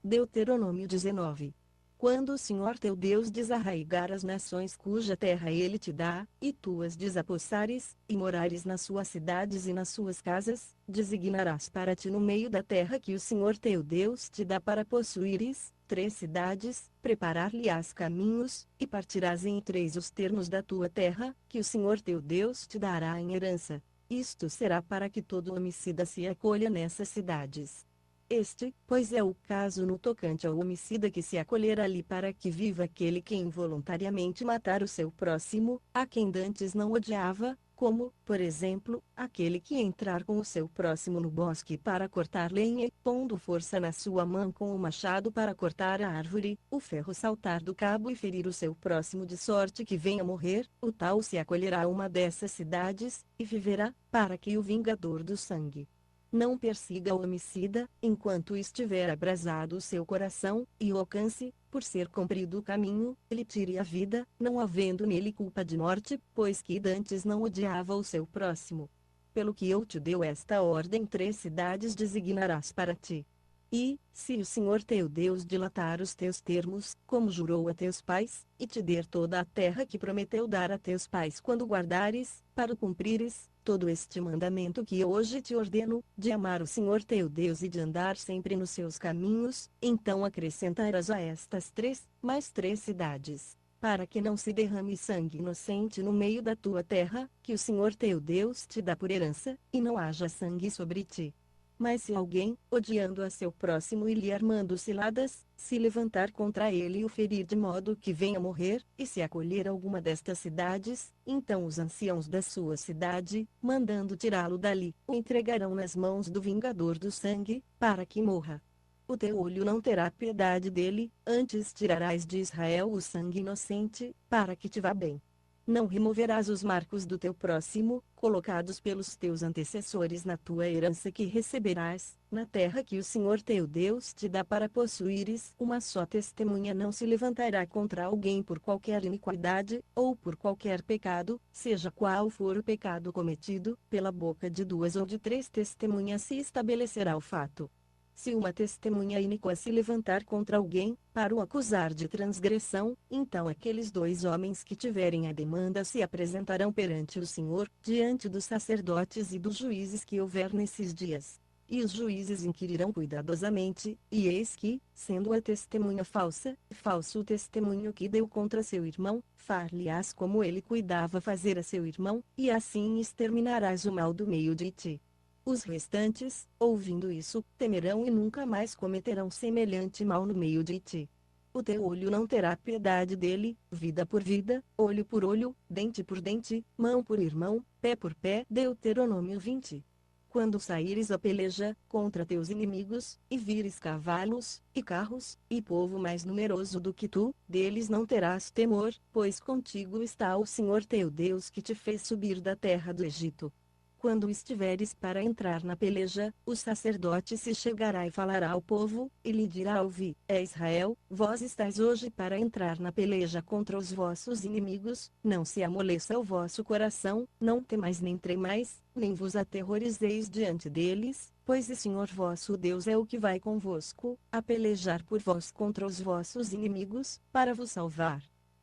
Deuteronômio 19. Quando o Senhor teu Deus desarraigar as nações cuja terra ele te dá, e tu as desapossares, e morares nas suas cidades e nas suas casas, designarás para ti no meio da terra que o Senhor teu Deus te dá para possuíres, 3 cidades, preparar-lhe-ás caminhos, e partirás em 3 os termos da tua terra, que o Senhor teu Deus te dará em herança. Isto será para que todo homicida se acolha nessas cidades. Este, pois é o caso no tocante ao homicida que se acolher ali para que viva aquele que involuntariamente matar o seu próximo, a quem dantes não odiava, como, por exemplo, aquele que entrar com o seu próximo no bosque para cortar lenha e, pondo força na sua mão com o machado para cortar a árvore, o ferro saltar do cabo e ferir o seu próximo de sorte que venha morrer, o tal se acolherá a uma dessas cidades, e viverá, para que o vingador do sangue não persiga o homicida, enquanto estiver abrasado o seu coração, e o alcance, por ser cumprido o caminho, lhe tire a vida, não havendo nele culpa de morte, pois que dantes não odiava o seu próximo. Pelo que eu te deu esta ordem, 3 cidades designarás para ti. E, se o Senhor teu Deus dilatar os teus termos, como jurou a teus pais, e te der toda a terra que prometeu dar a teus pais quando guardares, para o cumprires, todo este mandamento que hoje te ordeno, de amar o Senhor teu Deus e de andar sempre nos seus caminhos, então acrescentarás a estas 3 mais 3 cidades, para que não se derrame sangue inocente no meio da tua terra, que o Senhor teu Deus te dá por herança, e não haja sangue sobre ti. Mas se alguém, odiando a seu próximo e lhe armando ciladas, se levantar contra ele e o ferir de modo que venha morrer, e se acolher a alguma destas cidades, então os anciãos da sua cidade, mandando tirá-lo dali, o entregarão nas mãos do vingador do sangue, para que morra. O teu olho não terá piedade dele, antes tirarás de Israel o sangue inocente, para que te vá bem. Não removerás os marcos do teu próximo, colocados pelos teus antecessores na tua herança que receberás, na terra que o Senhor teu Deus te dá para possuíres. Uma só testemunha não se levantará contra alguém por qualquer iniquidade, ou por qualquer pecado, seja qual for o pecado cometido, pela boca de 2 ou de 3 testemunhas se estabelecerá o fato. Se uma testemunha iníqua se levantar contra alguém, para o acusar de transgressão, então aqueles 2 homens que tiverem a demanda se apresentarão perante o Senhor, diante dos sacerdotes e dos juízes que houver nesses dias. E os juízes inquirirão cuidadosamente, e eis que, sendo a testemunha falsa, falso o testemunho que deu contra seu irmão, far-lhe-ás como ele cuidava fazer a seu irmão, e assim exterminarás o mal do meio de ti. Os restantes, ouvindo isso, temerão e nunca mais cometerão semelhante mal no meio de ti. O teu olho não terá piedade dele, vida por vida, olho por olho, dente por dente, mão por irmão, pé por pé. Deuteronômio 20. Quando saíres a peleja, contra teus inimigos, e vires cavalos, e carros, e povo mais numeroso do que tu, deles não terás temor, pois contigo está o Senhor teu Deus que te fez subir da terra do Egito. Quando estiveres para entrar na peleja, o sacerdote se chegará e falará ao povo, e lhe dirá: Ouvi, é Israel, vós estáis hoje para entrar na peleja contra os vossos inimigos, não se amoleça o vosso coração, não temais nem tremais, nem vos aterrorizeis diante deles, pois o Senhor vosso Deus é o que vai convosco, a pelejar por vós contra os vossos inimigos, para vos salvar.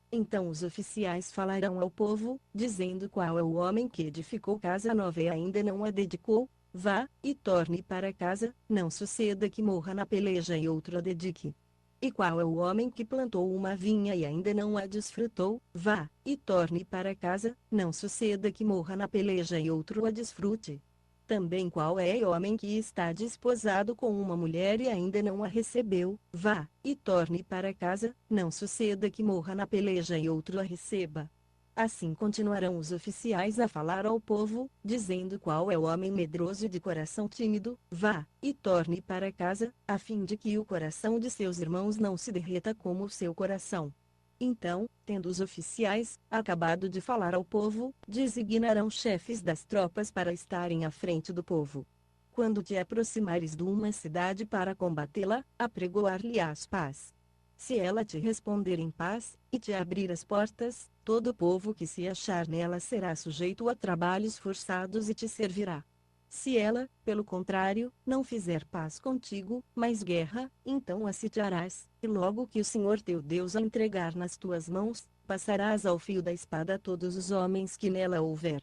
Então os oficiais falarão ao povo, dizendo: Qual é o homem que edificou casa nova e ainda não a dedicou? Vá, e torne para casa, não suceda que morra na peleja e outro a dedique. E qual é o homem que plantou uma vinha e ainda não a desfrutou? Vá, e torne para casa, não suceda que morra na peleja e outro a desfrute. Também qual é o homem que está desposado com uma mulher e ainda não a recebeu? Vá, e torne para casa, não suceda que morra na peleja e outro a receba. Assim continuarão os oficiais a falar ao povo, dizendo: Qual é o homem medroso e de coração tímido? Vá, e torne para casa, a fim de que o coração de seus irmãos não se derreta como o seu coração. Então, tendo os oficiais acabado de falar ao povo, designarão chefes das tropas para estarem à frente do povo. Quando te aproximares de uma cidade para combatê-la, apregoar-lhe-ás paz. Se ela te responder em paz, e te abrir as portas, todo o povo que se achar nela será sujeito a trabalhos forçados e te servirá. Se ela, pelo contrário, não fizer paz contigo, mas guerra, então a sitiarás, e logo que o Senhor teu Deus a entregar nas tuas mãos, passarás ao fio da espada todos os homens que nela houver.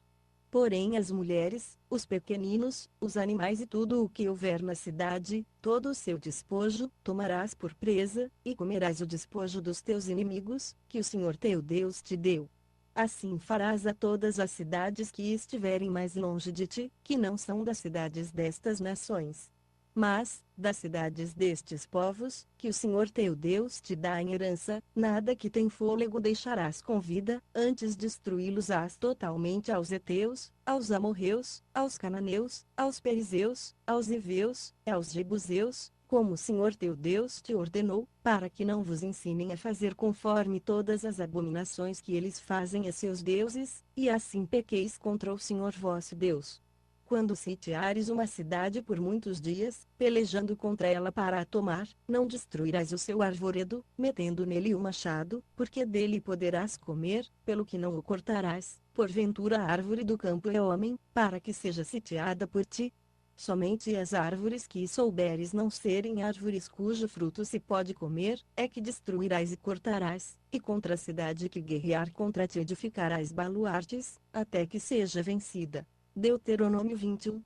Porém as mulheres, os pequeninos, os animais e tudo o que houver na cidade, todo o seu despojo, tomarás por presa, e comerás o despojo dos teus inimigos, que o Senhor teu Deus te deu. Assim farás a todas as cidades que estiverem mais longe de ti, que não são das cidades destas nações, mas, das cidades destes povos, que o Senhor teu Deus te dá em herança, nada que tem fôlego deixarás com vida, antes destruí-los-ás totalmente aos heteus, aos amorreus, aos cananeus, aos perizeus, aos heveus, aos jebuseus, como o Senhor teu Deus te ordenou, para que não vos ensinem a fazer conforme todas as abominações que eles fazem a seus deuses, e assim pequeis contra o Senhor vosso Deus. Quando sitiares uma cidade por muitos dias, pelejando contra ela para a tomar, não destruirás o seu arvoredo, metendo nele o machado, porque dele poderás comer, pelo que não o cortarás, porventura a árvore do campo é homem, para que seja sitiada por ti. Somente as árvores que souberes não serem árvores cujo fruto se pode comer, é que destruirás e cortarás, e contra a cidade que guerrear contra ti edificarás baluartes, até que seja vencida. Deuteronômio 21.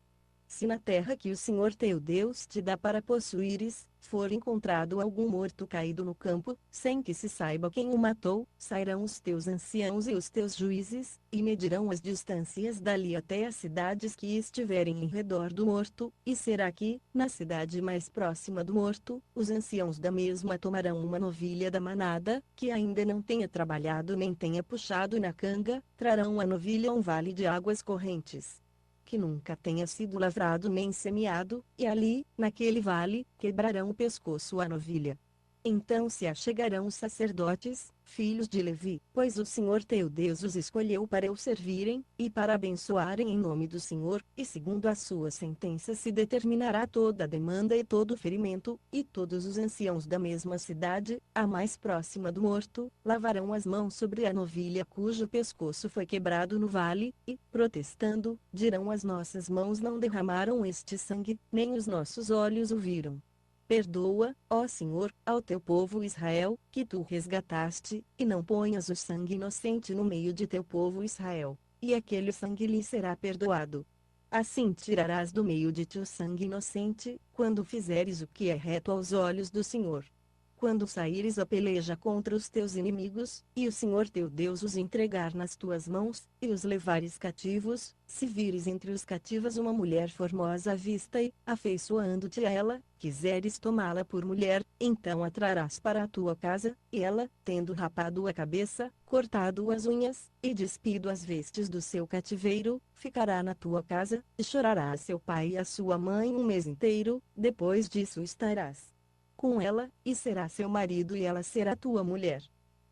Se na terra que o Senhor teu Deus te dá para possuíres, for encontrado algum morto caído no campo, sem que se saiba quem o matou, sairão os teus anciãos e os teus juízes, e medirão as distâncias dali até as cidades que estiverem em redor do morto, e será que, na cidade mais próxima do morto, os anciãos da mesma tomarão uma novilha da manada, que ainda não tenha trabalhado nem tenha puxado na canga, trarão a novilha a um vale de águas correntes, que nunca tenha sido lavrado nem semeado, e ali, naquele vale, quebrarão o pescoço à novilha. Então se achegarão os sacerdotes, filhos de Levi, pois o Senhor teu Deus os escolheu para o servirem, e para abençoarem em nome do Senhor, e segundo a sua sentença se determinará toda a demanda e todo o ferimento, e todos os anciãos da mesma cidade, a mais próxima do morto, lavarão as mãos sobre a novilha cujo pescoço foi quebrado no vale, e, protestando, dirão: as nossas mãos não derramaram este sangue, nem os nossos olhos o viram. Perdoa, ó Senhor, ao teu povo Israel, que tu resgataste, e não ponhas o sangue inocente no meio de teu povo Israel, e aquele sangue lhe será perdoado. Assim tirarás do meio de ti o sangue inocente, quando fizeres o que é reto aos olhos do Senhor. Quando saíres a peleja contra os teus inimigos, e o Senhor teu Deus os entregar nas tuas mãos, e os levares cativos, se vires entre os cativos uma mulher formosa à vista e, afeiçoando-te a ela, quiseres tomá-la por mulher, então a trarás para a tua casa, e ela, tendo rapado a cabeça, cortado as unhas, e despido as vestes do seu cativeiro, ficará na tua casa, e chorará a seu pai e a sua mãe um mês inteiro, depois disso estarás com ela, e será seu marido e ela será tua mulher.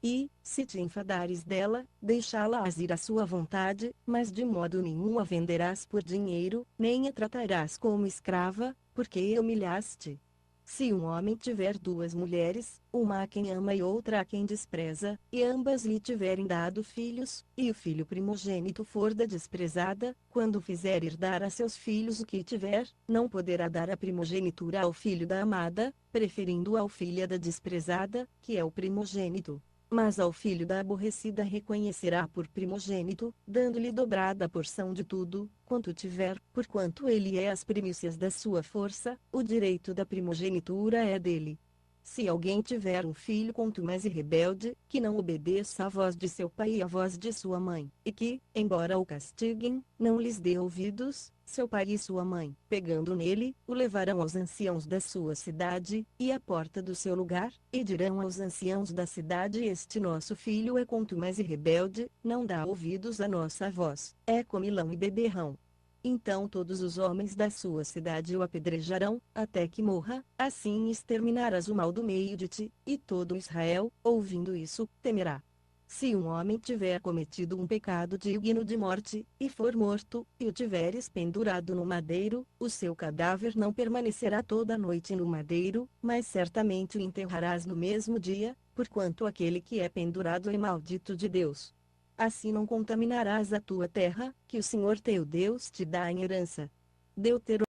E, se te enfadares dela, deixá-la-ás ir à sua vontade, mas de modo nenhum a venderás por dinheiro, nem a tratarás como escrava, porque a humilhaste. Se um homem tiver duas mulheres, uma a quem ama e outra a quem despreza, e ambas lhe tiverem dado filhos, e o filho primogênito for da desprezada, quando fizer herdar a seus filhos o que tiver, não poderá dar a primogenitura ao filho da amada, preferindo ao filho da desprezada, que é o primogênito. Mas ao filho da aborrecida reconhecerá por primogênito, dando-lhe dobrada a porção de tudo, quanto tiver, porquanto ele é as primícias da sua força, o direito da primogenitura é dele. Se alguém tiver um filho contumaz e rebelde, que não obedeça à voz de seu pai e à voz de sua mãe, e que, embora o castiguem, não lhes dê ouvidos, seu pai e sua mãe, pegando nele, o levarão aos anciãos da sua cidade, e à porta do seu lugar, e dirão aos anciãos da cidade: este nosso filho é contumaz e rebelde, não dá ouvidos à nossa voz, é comilão e beberrão. Então todos os homens da sua cidade o apedrejarão, até que morra, assim exterminarás o mal do meio de ti, e todo Israel, ouvindo isso, temerá. Se um homem tiver cometido um pecado digno de morte, e for morto, e o tiveres pendurado no madeiro, o seu cadáver não permanecerá toda a noite no madeiro, mas certamente o enterrarás no mesmo dia, porquanto aquele que é pendurado é maldito de Deus. Assim não contaminarás a tua terra, que o Senhor teu Deus te dá em herança. Deuteronômio